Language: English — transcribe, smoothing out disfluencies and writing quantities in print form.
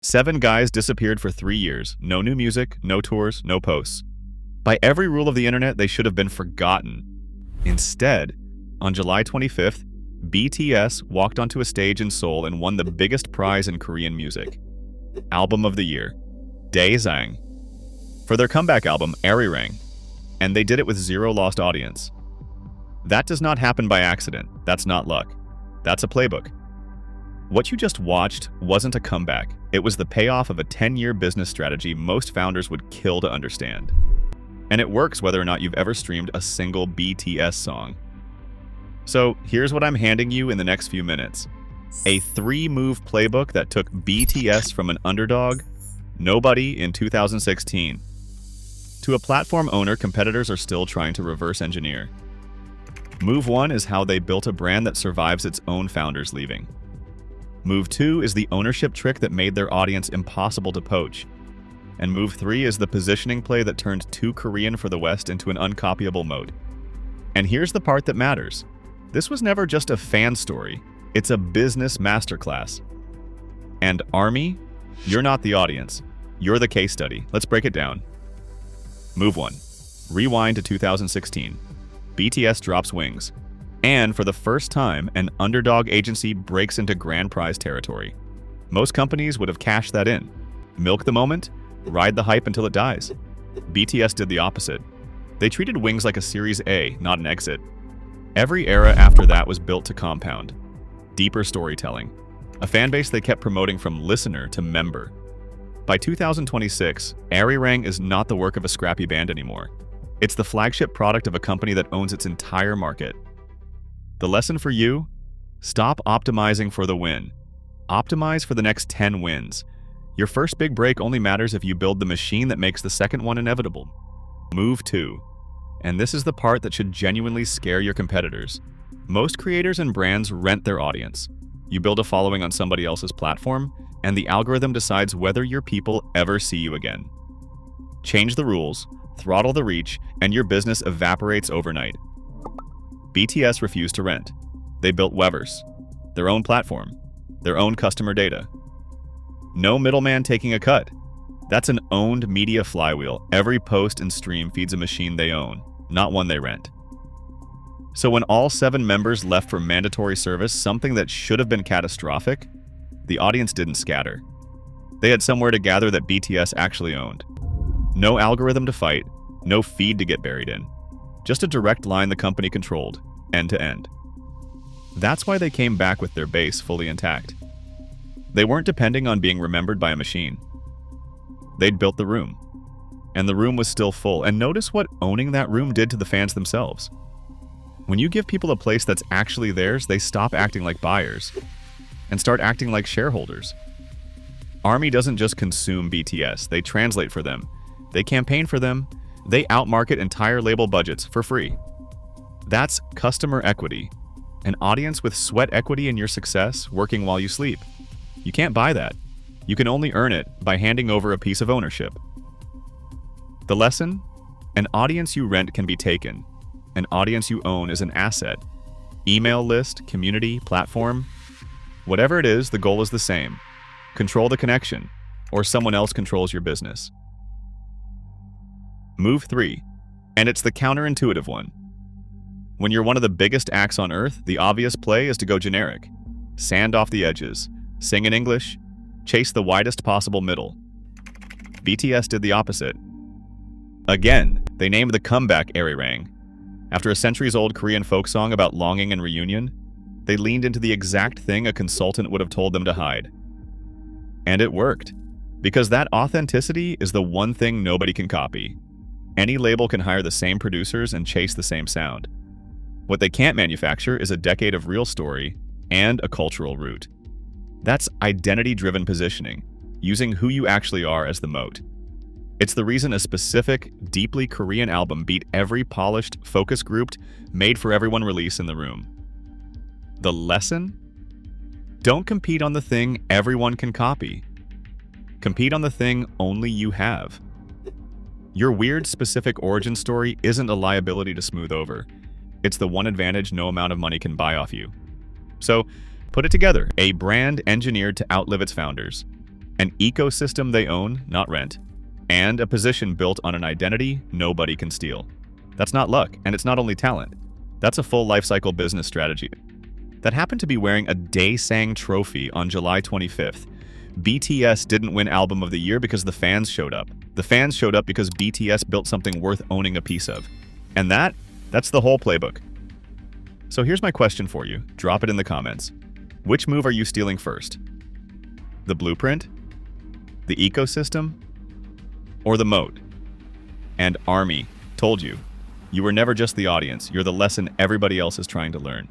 7 guys disappeared for 3 years. No new music, no tours, no posts. By every rule of the internet, they should have been forgotten. Instead, on July 25th, BTS walked onto a stage in Seoul and won the biggest prize in Korean music, Album of the Year, Daesang, for their comeback album, ARIRANG, and they did it with 0 lost audience. That does not happen by accident. That's not luck. That's a playbook. What you just watched wasn't a comeback. It was the payoff of a 10-year business strategy most founders would kill to understand. And it works whether or not you've ever streamed a single BTS song. So here's what I'm handing you in the next few minutes. A 3-move playbook that took BTS from an underdog, nobody in 2016, to a platform owner competitors are still trying to reverse engineer. Move 1 is how they built a brand that survives its own founders leaving. Move 2 is the ownership trick that made their audience impossible to poach. And move 3 is the positioning play that turned too Korean for the West into an uncopyable moat. And here's the part that matters. This was never just a fan story. It's a business masterclass. And ARMY, you're not the audience. You're the case study. Let's break it down. Move 1. Rewind to 2016. BTS drops wings. And for the first time, an underdog agency breaks into grand prize territory. Most companies would have cashed that in. Milk the moment, ride the hype until it dies. BTS did the opposite. They treated wings like a Series A, not an exit. Every era after that was built to compound. Deeper storytelling. A fan base they kept promoting from listener to member. By 2026, ARIRANG is not the work of a scrappy band anymore. It's the flagship product of a company that owns its entire market. The lesson for you? Stop optimizing for the win. Optimize for the next 10 wins. Your first big break only matters if you build the machine that makes the second one inevitable. Move 2. And this is the part that should genuinely scare your competitors. Most creators and brands rent their audience. You build a following on somebody else's platform, and the algorithm decides whether your people ever see you again. Change the rules, throttle the reach, and your business evaporates overnight. BTS refused to rent. They built Weverse, their own platform, their own customer data. No middleman taking a cut. That's an owned media flywheel. Every post and stream feeds a machine they own, not one they rent. So when all 7 members left for mandatory service, something that should have been catastrophic, the audience didn't scatter. They had somewhere to gather that BTS actually owned. No algorithm to fight, no feed to get buried in. Just a direct line the company controlled, end to end. That's why they came back with their base fully intact. They weren't depending on being remembered by a machine. They'd built the room, and the room was still full. And notice what owning that room did to the fans themselves. When you give people a place that's actually theirs, they stop acting like buyers and start acting like shareholders. ARMY doesn't just consume BTS, they translate for them, they campaign for them, they outmarket entire label budgets for free. That's customer equity, an audience with sweat equity in your success working while you sleep. You can't buy that. You can only earn it by handing over a piece of ownership. The lesson? An audience you rent can be taken. An audience you own is an asset. Email list, community, platform. Whatever it is, the goal is the same. Control the connection, or someone else controls your business. Move 3, and it's the counterintuitive one. When you're one of the biggest acts on earth, the obvious play is to go generic. Sand off the edges, sing in English, chase the widest possible middle. BTS did the opposite. Again, they named the comeback ARIRANG. After a centuries-old Korean folk song about longing and reunion, they leaned into the exact thing a consultant would have told them to hide. And it worked, because that authenticity is the one thing nobody can copy. Any label can hire the same producers and chase the same sound. What they can't manufacture is a decade of real story and a cultural root. That's identity-driven positioning, using who you actually are as the moat. It's the reason a specific, deeply Korean album beat every polished, focus-grouped, made-for-everyone release in the room. The lesson? Don't compete on the thing everyone can copy. Compete on the thing only you have. Your weird, specific origin story isn't a liability to smooth over. It's the one advantage no amount of money can buy off you. So, put it together, a brand engineered to outlive its founders. an ecosystem they own, not rent, and a position built on an identity nobody can steal. That's not luck, and it's not only talent. That's a full lifecycle business strategy. That happened to be wearing a Daesang trophy on July 25th. BTS didn't win Album of the Year because the fans showed up. The fans showed up because BTS built something worth owning a piece of. And that's the whole playbook. So here's my question for you. Drop it in the comments. Which move are you stealing first? The blueprint? The ecosystem? Or the moat? And Army, told you. You were never just the audience. You're the lesson everybody else is trying to learn.